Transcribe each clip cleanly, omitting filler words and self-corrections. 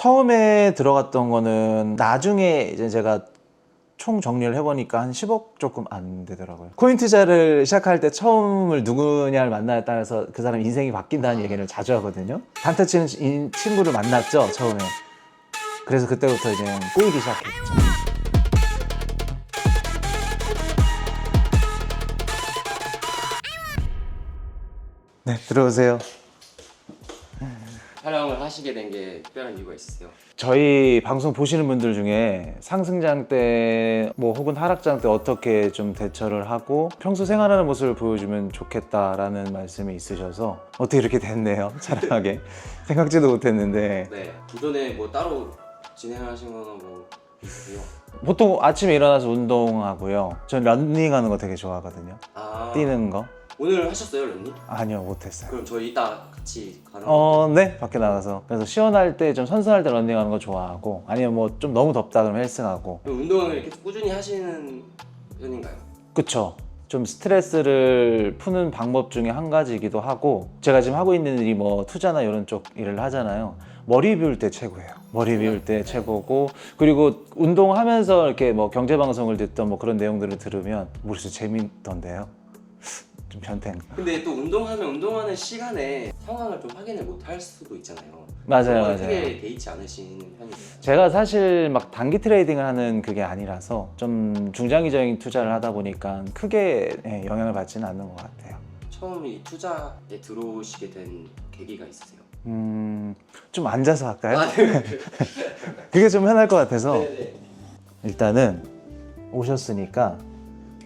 처음에 들어갔던 거는 나중에 이제 제가 총 정리를 해보니까 한 10억 조금 안 되더라고요. 코인 투자를 시작할 때 처음을 누구냐를 만나에 따라서 그 사람 인생이 바뀐다는 얘기를 자주 하거든요. 단타 치는 친구를 만났죠, 처음에. 그래서 그때부터 이제 꼬이기 시작했죠. 네, 들어오세요. 촬영을 하시게 된 게 특별한 이유가 있으세요? 저희 방송 보시는 분들 중에 상승장 때 뭐 혹은 하락장 때 어떻게 좀 대처를 하고 평소 생활하는 모습을 보여주면 좋겠다라는 말씀이 있으셔서 어떻게 이렇게 됐네요. 자랑하게. 생각지도 못했는데 네. 기존에 뭐 따로 진행하신 거는 뭐 있으세요? 보통 아침에 일어나서 운동하고요. 전 러닝하는 거 되게 좋아하거든요. 아, 뛰는 거. 오늘 하셨어요, 런닝? 아니요, 못했어요. 그럼 저희 이따 같이 가는 거? 네, 밖에 나가서. 그래서 시원할 때 좀 선선할 때 러닝하는 거 좋아하고, 아니면 뭐 좀 너무 덥다 그러면 헬스하고. 그럼 운동을 이렇게 꾸준히 하시는 편인가요? 그쵸. 좀 스트레스를 푸는 방법 중에 한 가지이기도 하고, 제가 지금 하고 있는 일이 뭐 투자나 이런 쪽 일을 하잖아요. 머리 비울 때 최고예요. 머리 비울 때 최고고, 그리고 운동하면서 이렇게 뭐 경제방송을 듣던 뭐 그런 내용들을 들으면 머릿속 재밌던데요. 좀 변태인가? 근데 또 운동하는 시간에 상황을 좀 확인을 못 할 수도 있잖아요. 맞아요, 그런 건 맞아요. 크게 돼 있지 않으시는 편이세요? 제가 사실 막 단기 트레이딩을 하는 그게 아니라서 좀 중장기적인 투자를 하다 보니까 크게 영향을 받지는 않는 것 같아요. 처음 이 투자에 들어오시게 된 계기가 있으세요? 좀 앉아서 할까요? 아, 네. 그게 좀 편할 것 같아서 네네. 일단은 오셨으니까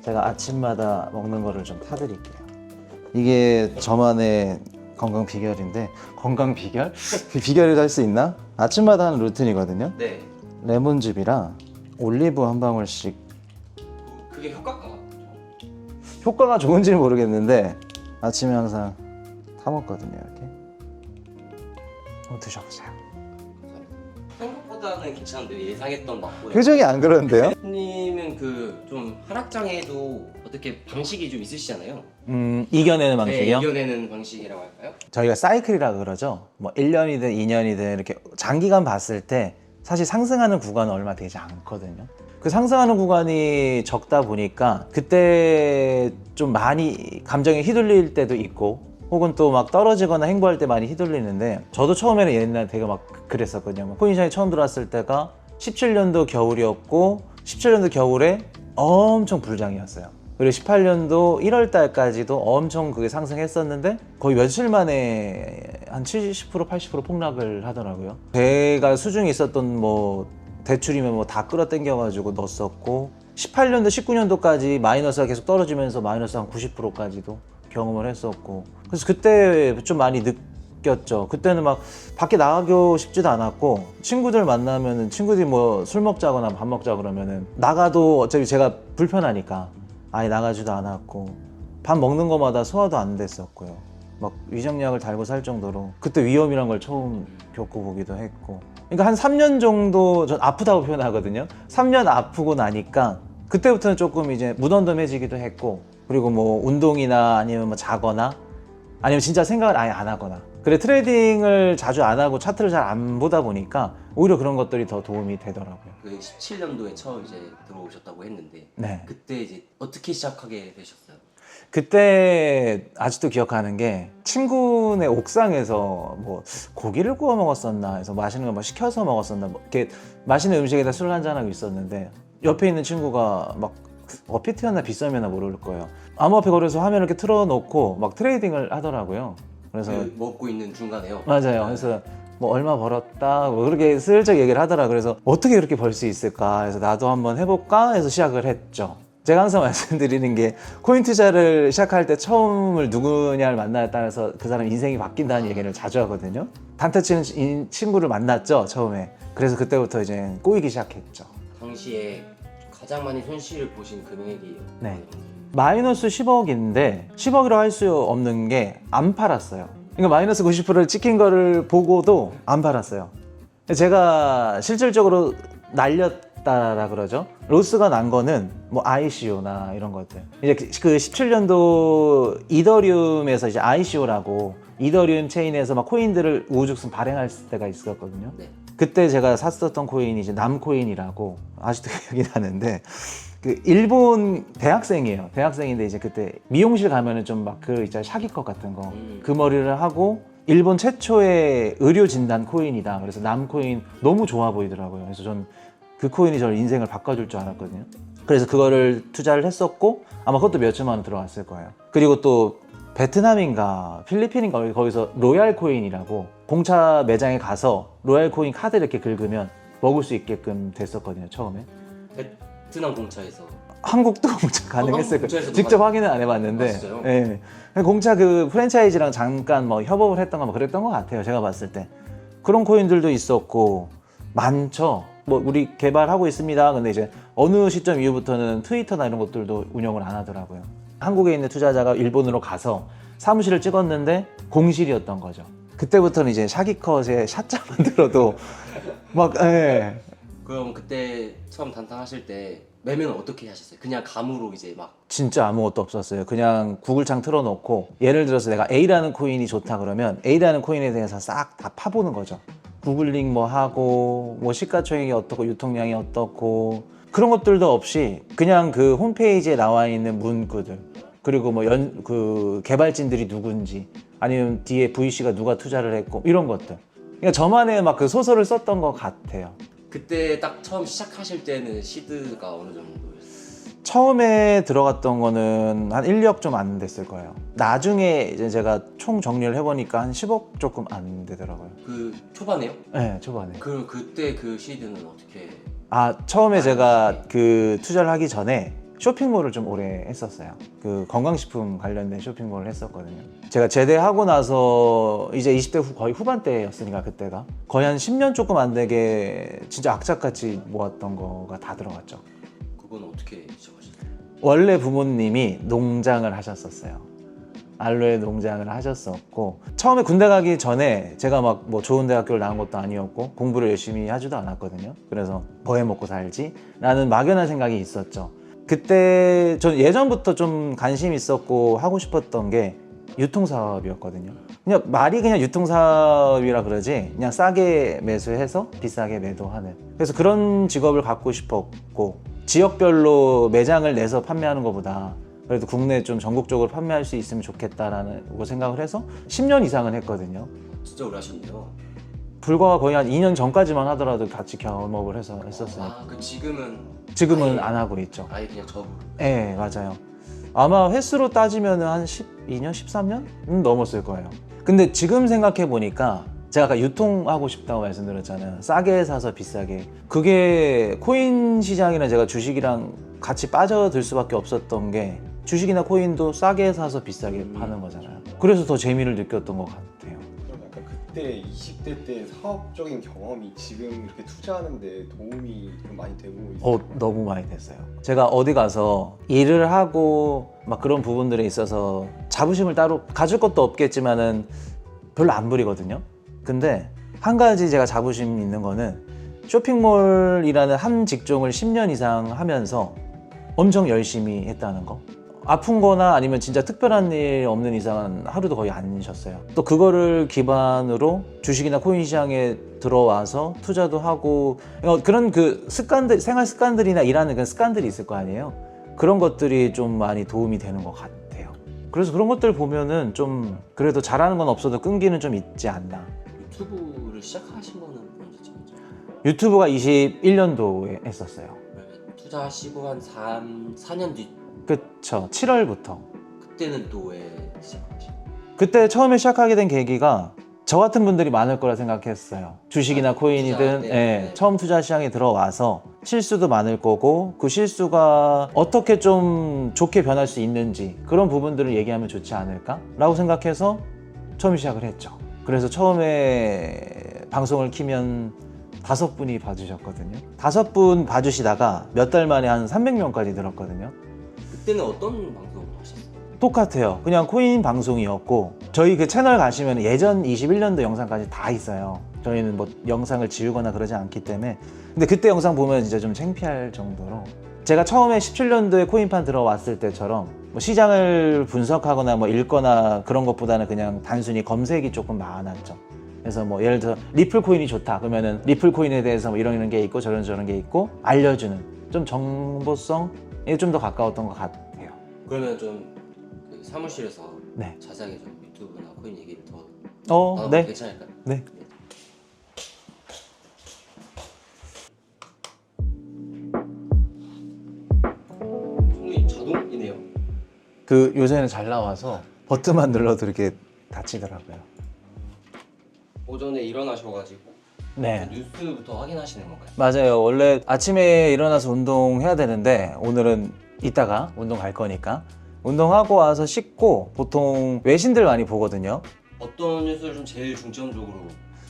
제가 아침마다 먹는 거를 좀 타드릴게요. 이게 저만의 건강 비결인데, 건강 비결? 비결이라 할 수 있나? 아침마다 하는 루틴이거든요. 네. 레몬즙이랑 올리브 한 방울씩. 그게 효과가 효과가 좋은지는 모르겠는데 아침에 항상 타 먹거든요. 이렇게 한번 드셔보세요. 생각보다는 괜찮은데 예상했던 맛보다. 표정이 안 그러는데요? 님은 그 좀 하락장에도 어떻게 방식이 좀 있으시잖아요. 이겨내는 방식이요? 네, 이겨내는 방식이라고 할까요? 저희가 사이클이라 그러죠. 뭐 1년이든 2년이든 이렇게 장기간 봤을 때 사실 상승하는 구간은 얼마 되지 않거든요. 그 상승하는 구간이 적다 보니까 그때 좀 많이 감정에 휘둘릴 때도 있고, 혹은 또 막 떨어지거나 행보할 때 많이 휘둘리는데, 저도 처음에는 옛날에 되게 막 그랬었거든요. 코인시장에 처음 들어왔을 때가 17년도 겨울이었고, 17년도 겨울에 엄청 불장이었어요. 그리고 18년도 1월 달까지도 엄청 그게 상승했었는데 거의 며칠 만에 한 70% 80% 폭락을 하더라고요. 제가 수중에 있었던 뭐 대출이면 뭐 다 끌어당겨가지고 넣었었고, 18년도 19년도까지 마이너스가 계속 떨어지면서 마이너스 한 90%까지도 경험을 했었고, 그래서 그때 좀 많이 느꼈죠. 그때는 막 밖에 나가고 싶지도 않았고, 친구들 만나면은 친구들이 뭐 술 먹자거나 밥 먹자 그러면은 나가도 어차피 제가 불편하니까 아예 나가지도 않았고, 밥 먹는 거마다 소화도 안 됐었고요. 막 위장약을 달고 살 정도로 그때 위험이란 걸 처음 겪어보기도 했고, 그러니까 한 3년 정도 전 아프다고 표현하거든요. 3년 아프고 나니까 그때부터는 조금 이제 무덤덤해지기도 했고, 그리고 뭐 운동이나 아니면 뭐 자거나 아니면 진짜 생각을 아예 안 하거나, 그래 트레이딩을 자주 안 하고 차트를 잘 안 보다 보니까 오히려 그런 것들이 더 도움이 되더라고요. 그 17년도에 처음 이제 들어오셨다고 했는데 네. 그때 이제 어떻게 시작하게 되셨어요? 그때 아직도 기억하는 게, 친구네 옥상에서 뭐 고기를 구워 먹었었나 해서 맛있는 거 뭐 시켜서 먹었었나, 뭐 이렇게 맛있는 음식에다 술 한잔하고 있었는데 옆에 있는 친구가 막 어피트였나 비썸이었나 모를 거예요. 암호화폐 거래소 화면을 이렇게 틀어놓고 막 트레이딩을 하더라고요. 그래서 그 먹고 있는 중간에요? 맞아요. 그래서 뭐 얼마 벌었다 뭐 그렇게 슬쩍 얘기를 하더라. 그래서 어떻게 그렇게 벌 수 있을까 해서 나도 한번 해볼까 해서 시작을 했죠. 제가 항상 말씀드리는 게, 코인 투자를 시작할 때 처음을 누구냐를 만나에 따라서 그 사람 인생이 바뀐다는 얘기를 자주 하거든요. 단타 치는 친구를 만났죠, 처음에. 그래서 그때부터 이제 꼬이기 시작했죠. 당시에 가장 많이 손실을 보신 금액이 네. 마이너스 10억인데 10억이라고 할 수 없는 게 안 팔았어요. 그러니까 마이너스 90%를 찍힌 거를 보고도 안 팔았어요. 제가 실질적으로 날렸다라 그러죠. 로스가 난 거는 뭐 ICO나 이런 것들. 이제 그 17년도 이더리움에서 이제 ICO라고, 이더리움 체인에서 막 코인들을 우후죽순 발행할 때가 있었거든요. 네. 그때 제가 샀었던 코인이 이제 남코인이라고 아직도 기억이 나는데 그 일본 대학생이에요. 대학생인데 이제 그때 미용실 가면은 좀 막 그 있잖아요, 샤기컷 같은 거 그 머리를 하고 일본 최초의 의료 진단 코인이다. 그래서 남코인 너무 좋아 보이더라고요. 그래서 전 그 코인이 저를 인생을 바꿔줄 줄 알았거든요. 그래서 그거를 투자를 했었고 아마 그것도 몇천만 원 들어갔을 거예요. 그리고 또 베트남인가 필리핀인가 거기서 로얄 코인이라고 공차 매장에 가서 로얄 코인 카드 이렇게 긁으면 먹을 수 있게끔 됐었거든요, 처음에. 베트남 공차에서 한국도 공차 가능했을 거예요. 공차에서도 직접 확인은 안 해봤는데. 진짜요? 예. 공차 그 프랜차이즈랑 잠깐 뭐 협업을 했던가 뭐 그랬던 것 같아요, 제가 봤을 때. 그런 코인들도 있었고 많죠. 뭐 우리 개발하고 있습니다. 근데 이제 어느 시점 이후부터는 트위터나 이런 것들도 운영을 안 하더라고요. 한국에 있는 투자자가 일본으로 가서 사무실을 찍었는데 공실이었던 거죠. 그때부터는 이제 샤기컷에 샷자만 들어도 막 예. 그럼 그때 처음 단탕하실 때 매매는 어떻게 하셨어요? 그냥 감으로 이제 막 진짜 아무것도 없었어요. 그냥 구글창 틀어놓고 예를 들어서 내가 A라는 코인이 좋다 그러면 A라는 코인에 대해서 싹 다 파보는 거죠. 구글링 뭐 하고 뭐 시가총액이 어떻고 유통량이 어떻고 그런 것들도 없이 그냥 그 홈페이지에 나와 있는 문구들 그리고 뭐 그 개발진들이 누군지 아니면 뒤에 VC가 누가 투자를 했고 이런 것들. 그러니까 저만의 막 그 소설을 썼던 것 같아요. 그때 딱 처음 시작하실 때는 시드가 어느 정도였어요? 처음에 들어갔던 거는 한 1억 좀 안 됐을 거예요. 나중에 이제 제가 총 정리를 해보니까 한 10억 조금 안 되더라고요. 그 초반에요? 네, 초반에. 그럼 그때 그 시드는 어떻게? 처음에 제가 그 투자를 하기 전에 쇼핑몰을 좀 오래 했었어요. 그 건강식품 관련된 쇼핑몰을 했었거든요. 제가 제대하고 나서 이제 20대 거의 후반대였으니까 그때가 거의 한 10년 조금 안 되게 진짜 악착같이 모았던 거가 다 들어갔죠. 그건 어떻게 시작하셨어요? 원래 부모님이 농장을 하셨었어요. 알로에 농장을 하셨었고 처음에 군대 가기 전에 제가 막 뭐 좋은 대학교를 나온 것도 아니었고 공부를 열심히 하지도 않았거든요. 그래서 뭐 해 먹고 살지? 라는 막연한 생각이 있었죠. 그때 전 예전부터 좀 관심 있었고 하고 싶었던 게 유통사업이었거든요. 그냥 말이 그냥 유통사업이라 그러지 그냥 싸게 매수해서 비싸게 매도하는 그래서 그런 직업을 갖고 싶었고 지역별로 매장을 내서 판매하는 것보다 그래도 국내 좀 전국적으로 판매할 수 있으면 좋겠다라는 생각을 해서 10년 이상은 했거든요. 진짜 오래 하셨네요. 불과 거의 한 2년 전까지만 하더라도 같이 겸업을 해서 했었어요. 그 지금은 안 하고 있죠. 아예 그냥 저 네, 맞아요. 아마 횟수로 따지면 한 12년, 13년? 넘었을 거예요. 근데 지금 생각해 보니까 제가 아까 유통하고 싶다고 말씀드렸잖아요. 싸게 사서 비싸게. 그게 코인 시장이랑 제가 주식이랑 같이 빠져들 수밖에 없었던 게 주식이나 코인도 싸게 사서 비싸게 파는 거잖아요. 그래서 더 재미를 느꼈던 것 같아요. 그럼 약간 그때 20대 때 사업적인 경험이 지금 이렇게 투자하는데 도움이 좀 많이 되고 있어요? 너무 많이 됐어요. 제가 어디 가서 일을 하고 막 그런 부분들에 있어서 자부심을 따로 가질 것도 없겠지만은 별로 안 부리거든요. 근데 한 가지 제가 자부심 있는 거는 쇼핑몰이라는 한 직종을 10년 이상 하면서 엄청 열심히 했다는 거. 아픈 거나 아니면 진짜 특별한 일 없는 이상은 하루도 거의 안 쉬었어요. 또 그거를 기반으로 주식이나 코인 시장에 들어와서 투자도 하고 그런 그 습관들, 생활 습관들이나 일하는 그런 습관들이 있을 거 아니에요. 그런 것들이 좀 많이 도움이 되는 것 같아요. 그래서 그런 것들 보면은 좀 그래도 잘하는 건 없어도 끈기는 좀 있지 않나. 유튜브를 시작하신 거는 언제쯤이죠? 유튜브가 21년도에 했었어요. 투자하시고 한 4년 뒤 그쵸. 7월부터. 그때는 또 왜 시작하신 거예요? 그때 처음에 시작하게 된 계기가 저 같은 분들이 많을 거라 생각했어요. 주식이나 코인이든 투자, 네. 처음 투자 시장에 들어와서 실수도 많을 거고 그 실수가 어떻게 좀 좋게 변할 수 있는지 그런 부분들을 얘기하면 좋지 않을까? 라고 생각해서 처음 시작을 했죠. 그래서 처음에 방송을 키면 5분이 봐주셨거든요. 5분 봐주시다가 몇 달 만에 한 300명까지 늘었거든요. 그때는 어떤 방송을 하셨어요? 똑같아요. 그냥 코인 방송이었고 저희 그 채널 가시면 예전 21년도 영상까지 다 있어요. 저희는 뭐 영상을 지우거나 그러지 않기 때문에. 근데 그때 영상 보면 진짜 좀 창피할 정도로 제가 처음에 17년도에 코인판 들어왔을 때처럼 뭐 시장을 분석하거나 뭐 읽거나 그런 것보다는 그냥 단순히 검색이 조금 많았죠. 그래서 뭐 예를 들어 리플 코인이 좋다 그러면은 리플 코인에 대해서 뭐 이런 게 있고 저런 게 있고 알려주는 좀 정보성에 좀 더 가까웠던 것 같아요. 그러면 좀그 사무실에서 네. 자세하게 좀 유튜브나 코인 얘기를 더 나눠도 네. 괜찮을까요? 네. 손이 자동이네요. 그 요새는 잘 나와서 버튼만 눌러도 이렇게 닫히더라고요. 오전에 일어나셔가지고 네. 뉴스부터 확인하시는 건가요? 맞아요. 원래 아침에 일어나서 운동해야 되는데 오늘은 이따가 운동 갈 거니까 운동하고 와서 씻고 보통 외신들 많이 보거든요. 어떤 뉴스를 좀 제일 중점적으로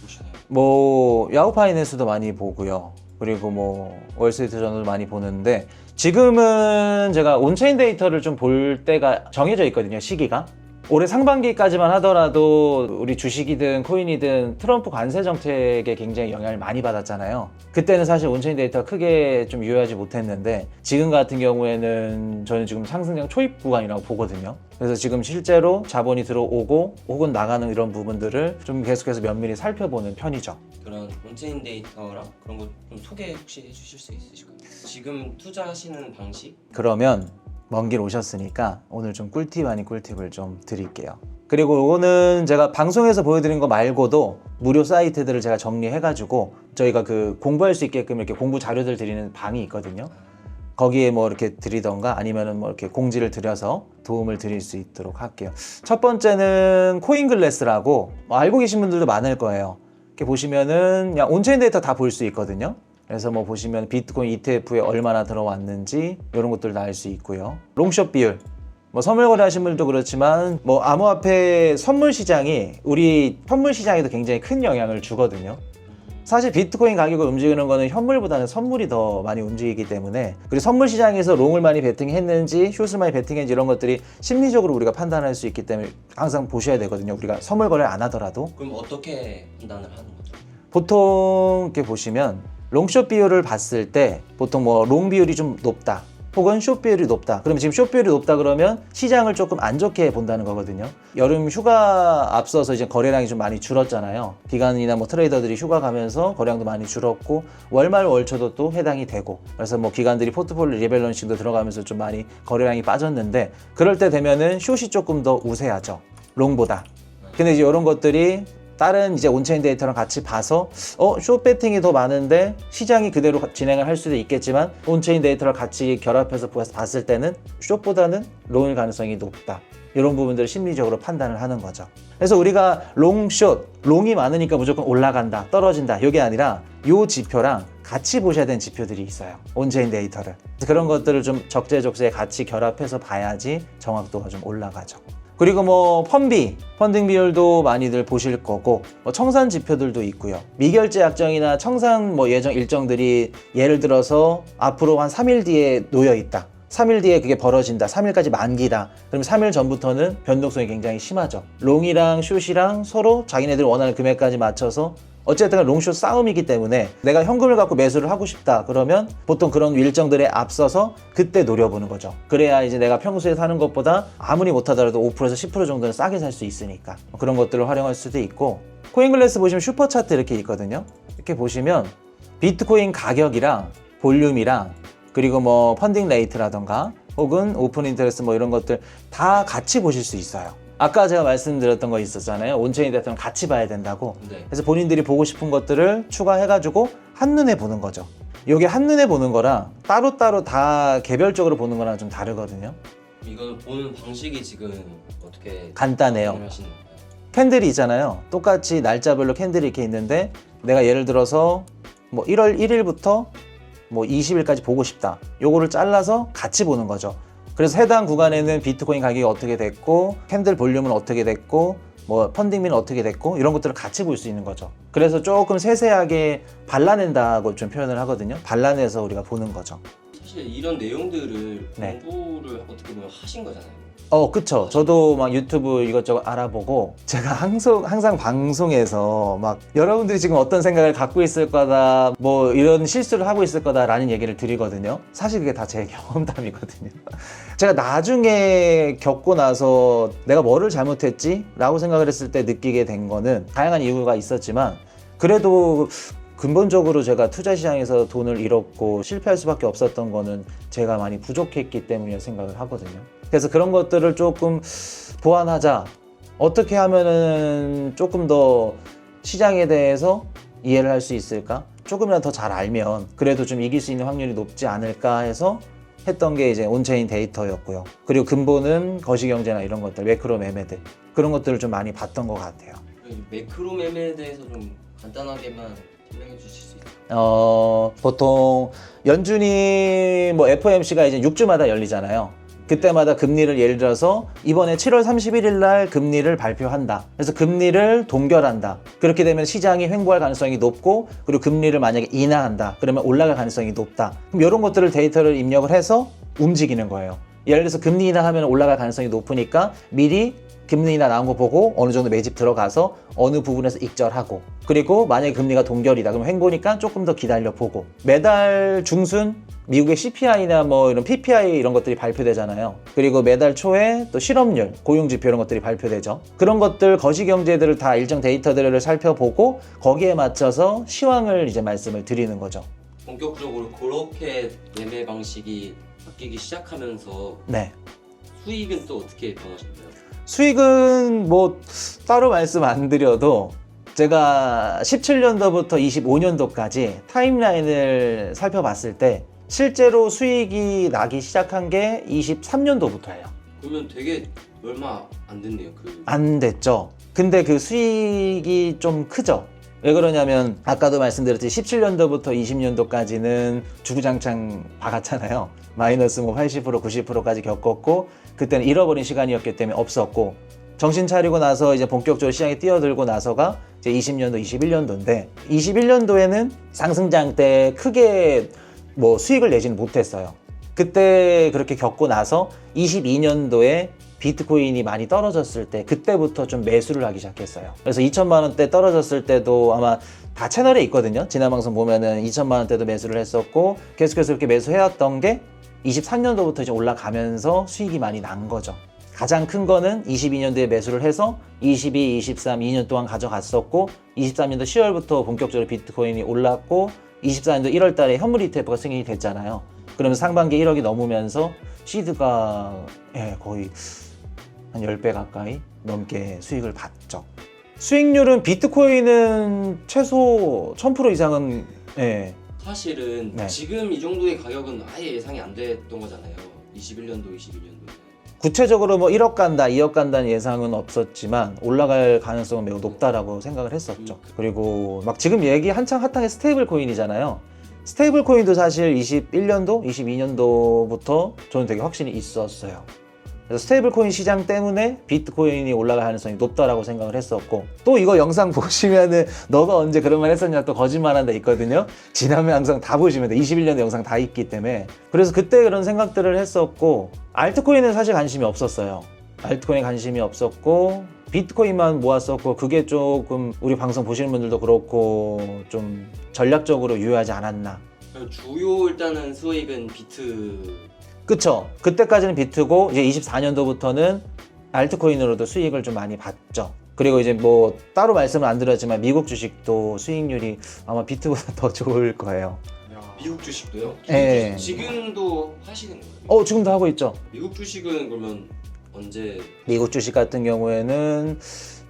보시나요? 뭐 야후 파이낸스도 많이 보고요. 그리고 뭐 월스트리트 저널도 많이 보는데 지금은 제가 온체인 데이터를 좀 볼 때가 정해져 있거든요. 시기가. 올해 상반기까지만 하더라도 우리 주식이든 코인이든 트럼프 관세 정책에 굉장히 영향을 많이 받았잖아요. 그때는 사실 온체인 데이터가 크게 좀 유효하지 못했는데 지금 같은 경우에는 저는 지금 상승장 초입 구간이라고 보거든요. 그래서 지금 실제로 자본이 들어오고 혹은 나가는 이런 부분들을 좀 계속해서 면밀히 살펴보는 편이죠. 그런 온체인 데이터랑 그런 거 좀 소개 혹시 해주실 수 있으실까요? 지금 투자하시는 방식? 그러면 먼 길 오셨으니까 오늘 좀 꿀팁 아닌 꿀팁을 좀 드릴게요. 그리고 이거는 제가 방송에서 보여드린 거 말고도 무료 사이트들을 제가 정리해가지고 저희가 그 공부할 수 있게끔 이렇게 공부 자료들 드리는 방이 있거든요. 거기에 뭐 이렇게 드리던가 아니면은 뭐 이렇게 공지를 드려서 도움을 드릴 수 있도록 할게요. 첫 번째는 코인글래스라고 뭐 알고 계신 분들도 많을 거예요. 이렇게 보시면은 그냥 온체인 데이터 다 볼 수 있거든요. 그래서 뭐 보시면 비트코인 ETF에 얼마나 들어왔는지 이런 것들도 알 수 있고요. 롱숏 비율, 뭐 선물 거래하신 분들도 그렇지만 뭐 암호화폐 선물 시장이 우리 현물 시장에도 굉장히 큰 영향을 주거든요. 사실 비트코인 가격을 움직이는 거는 현물보다는 선물이 더 많이 움직이기 때문에 그리고 선물 시장에서 롱을 많이 베팅했는지 숏을 많이 베팅했는지 이런 것들이 심리적으로 우리가 판단할 수 있기 때문에 항상 보셔야 되거든요. 우리가 선물 거래를 안 하더라도 그럼 어떻게 판단을 하는 거죠? 보통 이렇게 보시면 롱숏 비율을 봤을 때 보통 뭐 롱 비율이 좀 높다 혹은 숏 비율이 높다. 그러면 지금 숏 비율이 높다 그러면 시장을 조금 안 좋게 본다는 거거든요. 여름 휴가 앞서서 이제 거래량이 좀 많이 줄었잖아요. 기관이나 뭐 트레이더들이 휴가 가면서 거래량도 많이 줄었고 월말 월초도 또 해당이 되고 그래서 뭐 기관들이 포트폴리오 리밸런싱도 들어가면서 좀 많이 거래량이 빠졌는데 그럴 때 되면은 숏이 조금 더 우세하죠. 롱보다. 근데 이제 이런 것들이 다른 이제 온체인 데이터랑 같이 봐서 숏 배팅이 더 많은데 시장이 그대로 진행을 할 수도 있겠지만 온체인 데이터를 같이 결합해서 봤을 때는 숏보다는 롱일 가능성이 높다. 이런 부분들을 심리적으로 판단을 하는 거죠. 그래서 우리가 롱, 숏, 롱이 많으니까 무조건 올라간다, 떨어진다 이게 아니라 이 지표랑 같이 보셔야 되는 지표들이 있어요. 온체인 데이터를. 그런 것들을 좀 적재적소에 같이 결합해서 봐야지 정확도가 좀 올라가죠. 그리고 뭐 펀딩 비율도 많이들 보실 거고 뭐 청산 지표들도 있고요. 미결제 약정이나 청산 뭐 예정 일정들이 예를 들어서 앞으로 한 3일 뒤에 놓여 있다. 3일 뒤에 그게 벌어진다. 3일까지 만기다. 그럼 3일 전부터는 변동성이 굉장히 심하죠. 롱이랑 숏이랑 서로 자기네들 원하는 금액까지 맞춰서 어쨌든 롱숏 싸움이기 때문에 내가 현금을 갖고 매수를 하고 싶다 그러면 보통 그런 일정들에 앞서서 그때 노려보는 거죠. 그래야 이제 내가 평소에 사는 것보다 아무리 못하더라도 5%에서 10% 정도는 싸게 살 수 있으니까 그런 것들을 활용할 수도 있고 코인글래스 보시면 슈퍼차트 이렇게 있거든요. 이렇게 보시면 비트코인 가격이랑 볼륨이랑 그리고 뭐 펀딩 레이트라던가 혹은 오픈 인터레스트 뭐 이런 것들 다 같이 보실 수 있어요. 아까 제가 말씀드렸던 거 있었잖아요. 온체인 데이터는 같이 봐야 된다고. 네. 그래서 본인들이 보고 싶은 것들을 추가해가지고 한눈에 보는 거죠. 이게 한눈에 보는 거랑 따로따로 다 개별적으로 보는 거랑 좀 다르거든요. 이거는 보는 방식이 지금 어떻게 간단해요. 하시는 건가요? 캔들이 있잖아요. 똑같이 날짜별로 캔들이 이렇게 있는데 내가 예를 들어서 뭐 1월 1일부터 뭐 20일까지 보고 싶다. 요거를 잘라서 같이 보는 거죠. 그래서 해당 구간에는 비트코인 가격이 어떻게 됐고 캔들 볼륨은 어떻게 됐고 뭐 펀딩비는 어떻게 됐고 이런 것들을 같이 볼 수 있는 거죠. 그래서 조금 세세하게 발라낸다고 좀 표현을 하거든요. 발라내서 우리가 보는 거죠. 사실 이런 내용들을 네. 공부를 어떻게 보면 하신 거잖아요. 그쵸. 저도 막 유튜브 이것저것 알아보고 제가 항상 방송에서 막 여러분들이 지금 어떤 생각을 갖고 있을 거다, 뭐 이런 실수를 하고 있을 거다라는 얘기를 드리거든요. 사실 그게 다 제 경험담이거든요. 제가 나중에 겪고 나서 내가 뭐를 잘못했지? 라고 생각을 했을 때 느끼게 된 거는 다양한 이유가 있었지만 그래도 근본적으로 제가 투자 시장에서 돈을 잃었고 실패할 수밖에 없었던 거는 제가 많이 부족했기 때문이라고 생각을 하거든요. 그래서 그런 것들을 조금 보완하자. 어떻게 하면은 조금 더 시장에 대해서 이해를 할 수 있을까? 조금이라도 더 잘 알면 그래도 좀 이길 수 있는 확률이 높지 않을까 해서 했던 게 이제 온체인 데이터였고요. 그리고 근본은 거시경제나 이런 것들, 매크로 매매들 그런 것들을 좀 많이 봤던 것 같아요. 매크로 매매에 대해서 좀 간단하게만 설명해 주실 수 있어요? 보통 연준이 뭐 FOMC가 이제 6주마다 열리잖아요. 그때마다 금리를 예를 들어서 이번에 7월 31일 날 금리를 발표한다. 그래서 금리를 동결한다. 그렇게 되면 시장이 횡보할 가능성이 높고 그리고 금리를 만약에 인하한다. 그러면 올라갈 가능성이 높다. 그럼 이런 것들을 데이터를 입력을 해서 움직이는 거예요. 예를 들어서 금리 인하하면 올라갈 가능성이 높으니까 미리 금리 인하 나온 거 보고 어느 정도 매집 들어가서 어느 부분에서 익절하고 그리고 만약에 금리가 동결이다. 그럼 횡보니까 조금 더 기다려 보고 매달 중순 미국의 CPI나 뭐 이런 PPI 이런 것들이 발표되잖아요. 그리고 매달 초에 또 실업률, 고용지표 이런 것들이 발표되죠. 그런 것들 거시경제들을 다 일정 데이터들을 살펴보고 거기에 맞춰서 시황을 이제 말씀을 드리는 거죠. 본격적으로 그렇게 매매 방식이 바뀌기 시작하면서 네. 수익은 또 어떻게 변하셨나요? 수익은 뭐 따로 말씀 안 드려도 제가 17년도부터 25년도까지 타임라인을 살펴봤을 때 실제로 수익이 나기 시작한 게 23년도부터예요. 그러면 되게 얼마 안 됐네요. 안 됐죠. 근데 그 수익이 좀 크죠. 왜 그러냐면 아까도 말씀드렸듯이 17년도부터 20년도까지는 주구장창 박았잖아요. 마이너스 뭐 80%, 90%까지 겪었고 그때는 잃어버린 시간이었기 때문에 없었고 정신 차리고 나서 이제 본격적으로 시장에 뛰어들고 나서가 이제 20년도, 21년도인데 21년도에는 상승장 때 크게 뭐 수익을 내지는 못했어요. 그때 그렇게 겪고 나서 22년도에 비트코인이 많이 떨어졌을 때 그때부터 좀 매수를 하기 시작했어요. 그래서 2천만 원대 떨어졌을 때도 아마 다 채널에 있거든요. 지난 방송 보면은 2천만 원대도 매수를 했었고 계속해서 이렇게 매수해왔던 게 23년도부터 이제 올라가면서 수익이 많이 난 거죠. 가장 큰 거는 22년도에 매수를 해서 22, 23, 2년 동안 가져갔었고 23년도 10월부터 본격적으로 비트코인이 올랐고 24년도 1월 달에 현물 ETF가 승인이 됐잖아요. 그러면서 상반기 1억이 넘으면서 시드가 거의 한 10배 가까이 넘게 수익을 봤죠. 수익률은 비트코인은 최소 1000% 이상은 사실은 네. 지금 이 정도의 가격은 아예 예상이 안 됐던 거잖아요. 21년도, 22년도에. 구체적으로 뭐 1억 간다, 2억 간다는 예상은 없었지만 올라갈 가능성은 매우 높다라고 생각을 했었죠. 그리고 막 지금 얘기 한창 핫한 스테이블 코인이잖아요. 스테이블 코인도 사실 21년도, 22년도부터 저는 되게 확신이 있었어요. 그래서 스테이블 코인 시장 때문에 비트코인이 올라갈 가능성이 높다라고 생각을 했었고 또 이거 영상 보시면은 너가 언제 그런 말 했었냐 또 거짓말한 데 있거든요. 지난 영상 다 보시면 돼. 21년도 영상 다 있기 때문에. 그래서 그때 그런 생각들을 했었고 알트코인은 사실 관심이 없었어요. 알트코인에 관심이 없었고 비트코인만 모았었고 그게 조금 우리 방송 보시는 분들도 그렇고 좀 전략적으로 유효하지 않았나. 주요 일단은 수익은 비트. 그쵸. 그때까지는 비트고 이제 24년도부터는 알트코인으로도 수익을 좀 많이 봤죠. 그리고 이제 뭐 따로 말씀을 안 드렸지만 미국 주식도 수익률이 아마 비트보다 더 좋을 거예요. 미국 주식도요? 네. 지금도 하시는 거예요? 지금도 하고 있죠. 미국 주식은 그러면 언제? 미국 주식 같은 경우에는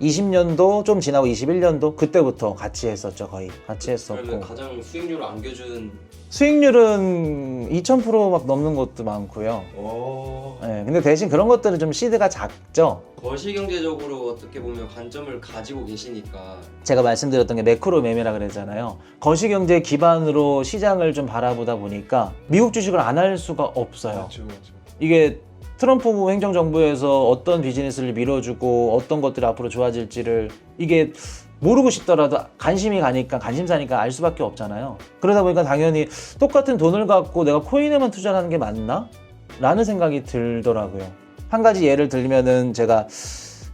20년도 좀 지나고 21년도 그때부터 같이 했었죠. 거의 같이 했었고. 그러면 가장 수익률을 안겨준 수익률은 2000% 막 넘는 것도 많고요. 근데 대신 그런 것들은 좀 시드가 작죠. 거시경제적으로 어떻게 보면 관점을 가지고 계시니까 제가 말씀드렸던 게 매크로 매매라 그랬잖아요. 거시경제 기반으로 시장을 좀 바라보다 보니까 미국 주식을 안 할 수가 없어요. 맞죠. 이게 트럼프 행정정부에서 어떤 비즈니스를 밀어주고 어떤 것들이 앞으로 좋아질지를 이게 모르고 싶더라도 관심이 가니까 관심사니까 알 수밖에 없잖아요. 그러다 보니까 당연히 똑같은 돈을 갖고 내가 코인에만 투자하는 게 맞나? 라는 생각이 들더라고요. 한 가지 예를 들면은 제가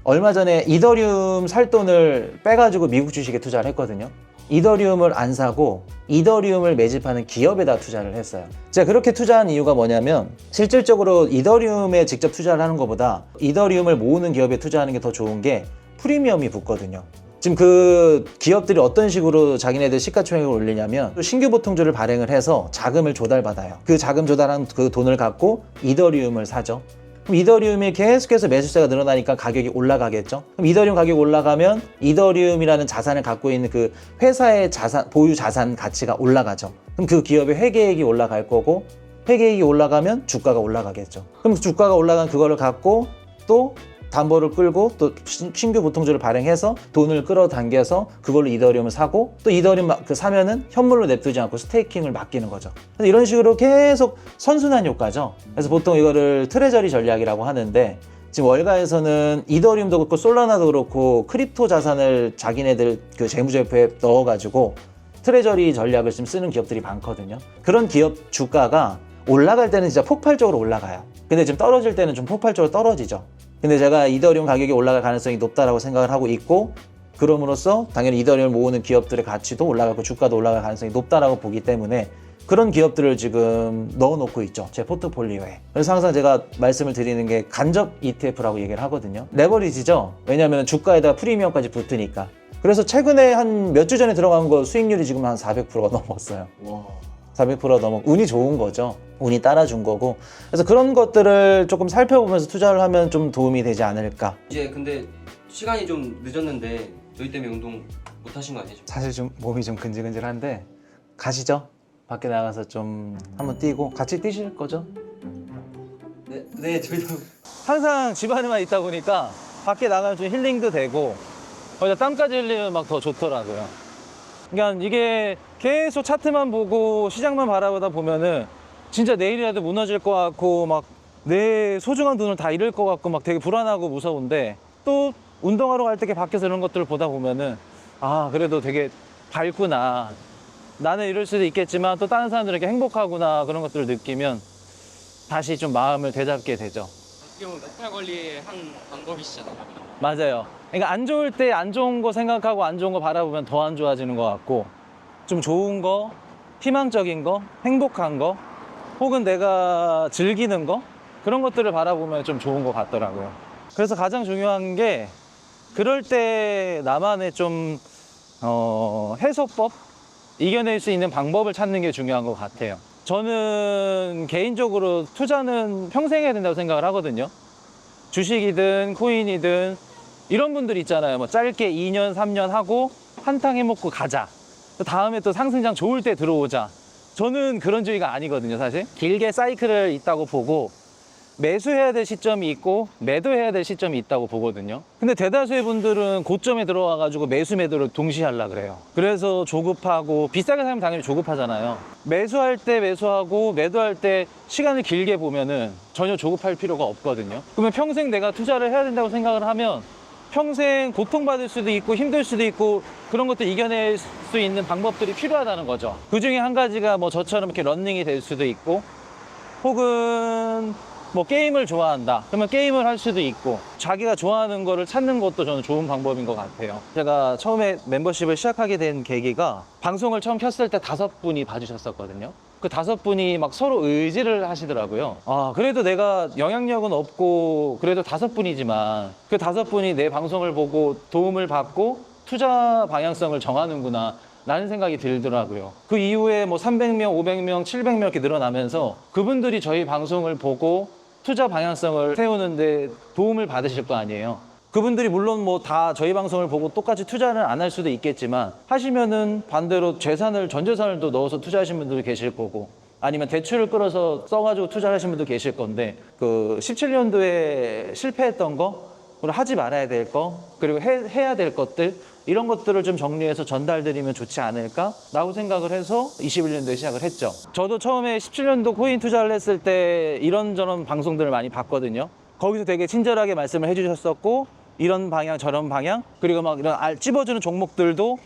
얼마 전에 이더리움 살 돈을 빼가지고 미국 주식에 투자를 했거든요. 이더리움을 안 사고 이더리움을 매집하는 기업에다 투자를 했어요. 제가 그렇게 투자한 이유가 뭐냐면 실질적으로 이더리움에 직접 투자를 하는 것보다 이더리움을 모으는 기업에 투자하는 게 더 좋은 게 프리미엄이 붙거든요. 지금 그 기업들이 어떤 식으로 자기네들 시가총액을 올리냐면 신규 보통주를 발행을 해서 자금을 조달받아요. 그 자금 조달한 그 돈을 갖고 이더리움을 사죠. 그럼 이더리움이 계속해서 매수세가 늘어나니까 가격이 올라가겠죠. 그럼 이더리움 가격이 올라가면 이더리움이라는 자산을 갖고 있는 그 회사의 자산, 보유 자산 가치가 올라가죠. 그럼 그 기업의 회계액이 올라갈 거고 회계액이 올라가면 주가가 올라가겠죠. 그럼 주가가 올라간 그거를 갖고 또 담보를 끌고 또 신규 보통주를 발행해서 돈을 끌어당겨서 그걸로 이더리움을 사고 또 이더리움 그 사면은 현물로 냅두지 않고 스테이킹을 맡기는 거죠. 그래서 이런 식으로 계속 선순환 효과죠. 그래서 보통 이거를 트레저리 전략이라고 하는데 지금 월가에서는 이더리움도 그렇고 솔라나도 그렇고 크립토 자산을 자기네들 그 재무제표에 넣어가지고 트레저리 전략을 지금 쓰는 기업들이 많거든요. 그런 기업 주가가 올라갈 때는 진짜 폭발적으로 올라가요. 근데 지금 떨어질 때는 좀 폭발적으로 떨어지죠. 근데 제가 이더리움 가격이 올라갈 가능성이 높다라고 생각을 하고 있고 그럼으로써 당연히 이더리움을 모으는 기업들의 가치도 올라가고 주가도 올라갈 가능성이 높다라고 보기 때문에 그런 기업들을 지금 넣어놓고 있죠. 제 포트폴리오에. 그래서 항상 제가 말씀을 드리는 게 간접 ETF라고 얘기를 하거든요. 레버리지죠. 왜냐하면 주가에다가 프리미엄까지 붙으니까. 그래서 최근에 한 몇 주 전에 들어간 거 수익률이 지금 한 400%가 넘었어요. 와. 400% 넘어. 운이 좋은 거죠. 운이 따라준 거고. 그래서 그런 것들을 조금 살펴보면서 투자를 하면 좀 도움이 되지 않을까. 이제 근데 시간이 좀 늦었는데 저희 때문에 운동 못 하신 거 아니죠? 사실 좀 몸이 좀 근질근질한데 가시죠. 밖에 나가서 좀 한번 뛰고 같이 뛰실 거죠? 네, 저희도 항상 집안에만 있다 보니까 밖에 나가면 좀 힐링도 되고 거기다 땀까지 흘리면 막 더 좋더라고요. 그러니까 이게 계속 차트만 보고 시장만 바라보다 보면은 진짜 내일이라도 무너질 것 같고 막 내 소중한 돈을 다 잃을 것 같고 막 되게 불안하고 무서운데 또 운동하러 갈 때 밖에서 이런 것들을 보다 보면은 아 그래도 되게 밝구나. 나는 이럴 수도 있겠지만 또 다른 사람들에게 행복하구나 그런 것들을 느끼면 다시 좀 마음을 되잡게 되죠. 어떻게 보면 멘탈 관리의 한 방법이시잖아요. 맞아요. 그러니까 안 좋을 때 안 좋은 거 생각하고 안 좋은 거 바라보면 더 안 좋아지는 것 같고 좀 좋은 거, 희망적인 거, 행복한 거 혹은 내가 즐기는 거 그런 것들을 바라보면 좀 좋은 것 같더라고요. 그래서 가장 중요한 게 그럴 때 나만의 좀 해소법? 이겨낼 수 있는 방법을 찾는 게 중요한 것 같아요. 저는 개인적으로 투자는 평생 해야 된다고 생각을 하거든요. 주식이든 코인이든 이런 분들 있잖아요. 뭐 짧게 2년, 3년 하고 한탕 해먹고 가자. 다음에 또 상승장 좋을 때 들어오자. 저는 그런 주의가 아니거든요, 사실. 길게 사이클을 있다고 보고 매수해야 될 시점이 있고 매도해야 될 시점이 있다고 보거든요. 근데 대다수의 분들은 고점에 들어와가지고 매수 매도를 동시에 하려고 그래요. 그래서 조급하고 비싸게 사면 당연히 조급하잖아요. 매수할 때 매수하고 매도할 때 시간을 길게 보면은 전혀 조급할 필요가 없거든요. 그러면 평생 내가 투자를 해야 된다고 생각을 하면 평생 고통받을 수도 있고 힘들 수도 있고 그런 것도 이겨낼 수 있는 방법들이 필요하다는 거죠. 그 중에 한 가지가 뭐 저처럼 이렇게 러닝이 될 수도 있고 혹은 뭐 게임을 좋아한다 그러면 게임을 할 수도 있고 자기가 좋아하는 거를 찾는 것도 저는 좋은 방법인 것 같아요. 제가 처음에 멤버십을 시작하게 된 계기가 방송을 처음 켰을 때 5분이 봐주셨었거든요. 그 5분이 막 서로 의지를 하시더라고요. 아 그래도 내가 영향력은 없고 그래도 5분이지만 그 5분이 내 방송을 보고 도움을 받고 투자 방향성을 정하는구나 라는 생각이 들더라고요. 그 이후에 뭐 300명, 500명, 700명 이렇게 늘어나면서 그분들이 저희 방송을 보고 투자 방향성을 세우는데 도움을 받으실 거 아니에요. 그분들이 물론 뭐 다 저희 방송을 보고 똑같이 투자를 안 할 수도 있겠지만 하시면은 반대로 재산을 전 재산을 또 넣어서 투자하신 분들도 계실 거고 아니면 대출을 끌어서 써가지고 투자를 하신 분도 계실 건데 그 17년도에 실패했던 거 그리고 하지 말아야 될 거 그리고 해야 될 것들 이런 것들을 좀 정리해서 전달드리면 좋지 않을까 라고 생각을 해서 21년도에 시작을 했죠. 저도 처음에 17년도 코인 투자를 했을 때 이런저런 방송들을 많이 봤거든요. 거기서 되게 친절하게 말씀을 해주셨었고 이런 방향 저런 방향 그리고 막 이런 찝어주는 종목들도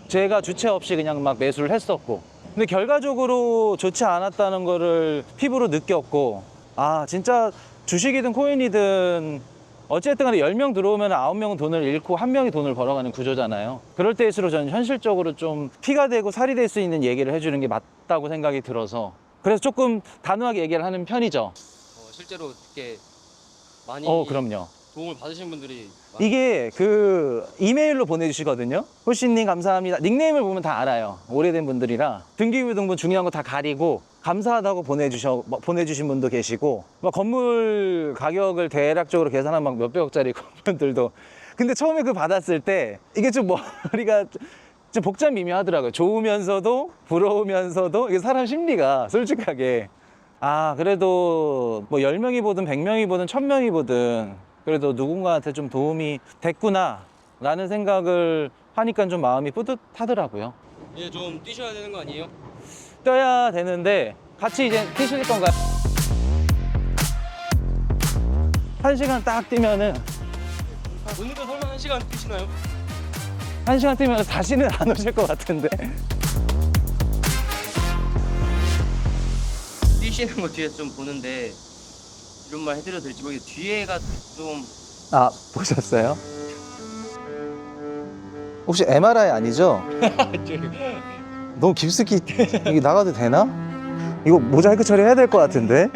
제가 주체 없이 그냥 막 매수를 했었고 근데 결과적으로 좋지 않았다는 거를 피부로 느꼈고 아 진짜 주식이든 코인이든 어쨌든 간에 10명 들어오면 9명은 돈을 잃고 1명이 돈을 벌어가는 구조잖아요. 그럴 때일수록 저는 현실적으로 좀 피가 되고 살이 될 수 있는 얘기를 해주는 게 맞다고 생각이 들어서 그래서 조금 단호하게 얘기를 하는 편이죠. 실제로 이렇게 많이 그럼요. 도움을 받으신 분들이 이게 그 이메일로 보내주시거든요. 호시님 감사합니다. 닉네임을 보면 다 알아요. 오래된 분들이라 등기부등본 중요한 거 다 가리고 감사하다고 보내주신 분도 계시고 막 건물 가격을 대략적으로 계산한 막 몇백억짜리 건물들도 근데 처음에 그 받았을 때 이게 좀 머리가 좀 복잡 미묘하더라고요. 좋으면서도 부러우면서도 이게 사람 심리가 솔직하게 그래도 뭐 10명이 보든 100명이 보든 1000명이 보든 그래도 누군가한테 좀 도움이 됐구나 라는 생각을 하니까 좀 마음이 뿌듯하더라고요. 이제 좀 뛰셔야 되는 거 아니에요? 떠야 되는데 같이 이제 뛰실 건가요? 1시간 딱 뛰면은 오늘도 설마 1시간 뛰시나요? 1시간 뛰면 다시는 안 오실 것 같은데. 뛰시는 거 뒤에 좀 보는데 이런 말 해드려도 될지 모르겠는데 뒤에가 좀 보셨어요? 혹시 MRI 아니죠? 너무 깊숙이 이게 나가도 되나? 이거 모자이크 처리해야 될 것 같은데?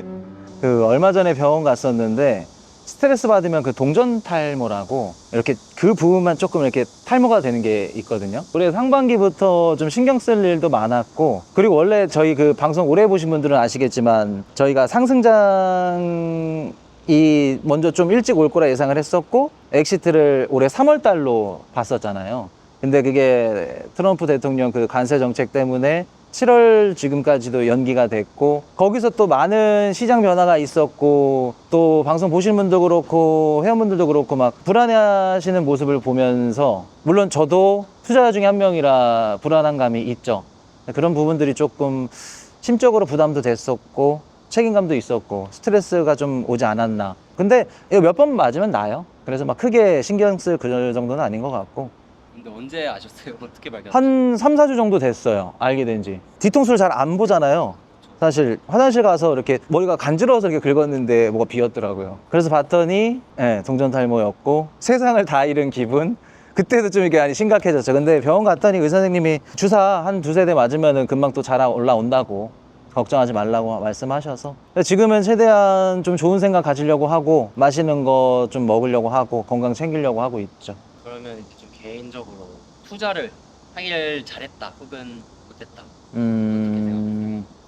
그 얼마 전에 병원 갔었는데 스트레스 받으면 그 동전 탈모라고 이렇게 그 부분만 조금 이렇게 탈모가 되는 게 있거든요. 올해 상반기부터 좀 신경 쓸 일도 많았고 그리고 원래 저희 그 방송 오래 보신 분들은 아시겠지만 저희가 상승장이 먼저 좀 일찍 올 거라 예상을 했었고 엑시트를 올해 3월 달로 봤었잖아요. 근데 그게 트럼프 대통령 그 관세 정책 때문에 7월 지금까지도 연기가 됐고 거기서 또 많은 시장 변화가 있었고 또 방송 보시는 분도 그렇고 회원분들도 그렇고 막 불안해하시는 모습을 보면서 물론 저도 투자자 중에 한 명이라 불안한 감이 있죠. 그런 부분들이 조금 심적으로 부담도 됐었고 책임감도 있었고 스트레스가 좀 오지 않았나. 근데 이거 몇 번 맞으면 나요. 그래서 막 크게 신경 쓸 그 정도는 아닌 것 같고. 근데 언제 아셨어요? 어떻게 발견하셨어요? 한 3, 4주 정도 됐어요. 알게 된 지. 뒤통수를 잘 안 보잖아요. 사실 화장실 가서 이렇게 머리가 간지러워서 이렇게 긁었는데 뭐가 비었더라고요. 그래서 봤더니 동전 탈모였고 세상을 다 잃은 기분. 그때도 좀 이게 심각해졌죠. 근데 병원 갔더니 의사 선생님이 주사 한 2-3대 맞으면은 금방 또 잘 올라온다고 걱정하지 말라고 말씀하셔서 지금은 최대한 좀 좋은 생각 가지려고 하고 맛있는 거 좀 먹으려고 하고 건강 챙기려고 하고 있죠. 그러면 이제 좀 개인적으로 투자를 하길 잘했다 혹은 못했다.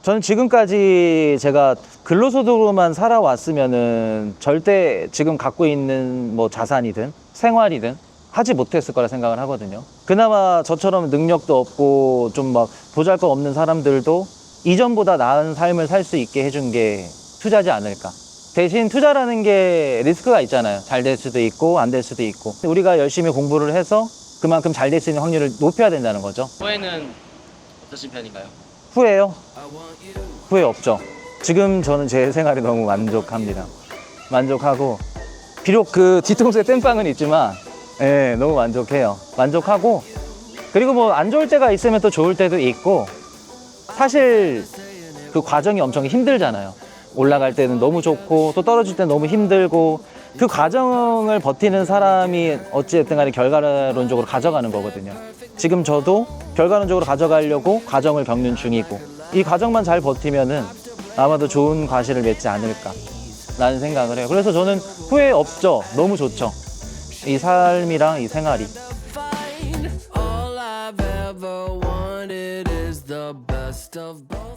저는 지금까지 제가 근로소득으로만 살아왔으면은 절대 지금 갖고 있는 뭐 자산이든 생활이든 하지 못했을 거라 생각을 하거든요. 그나마 저처럼 능력도 없고 좀 막 보잘것 없는 사람들도 이전보다 나은 삶을 살 수 있게 해준 게 투자지 않을까. 대신 투자라는 게 리스크가 있잖아요. 잘 될 수도 있고 안 될 수도 있고 우리가 열심히 공부를 해서 그만큼 잘 될 수 있는 확률을 높여야 된다는 거죠. 후회는 어떠신 편인가요? 후회요? 후회 없죠. 지금 저는 제 생활이 너무 만족합니다. 만족하고 비록 그 뒤통수에 땜빵은 있지만 너무 만족해요. 만족하고 그리고 뭐 안 좋을 때가 있으면 또 좋을 때도 있고 사실 그 과정이 엄청 힘들잖아요. 올라갈 때는 너무 좋고 또 떨어질 때는 너무 힘들고 그 과정을 버티는 사람이 어찌됐든 간에 결과론적으로 가져가는 거거든요. 지금 저도 결과론적으로 가져가려고 과정을 겪는 중이고 이 과정만 잘 버티면은 아마도 좋은 과실을 맺지 않을까 라는 생각을 해요. 그래서 저는 후회 없죠. 너무 좋죠. 이 삶이랑 이 생활이. All I've ever wanted is the best of both.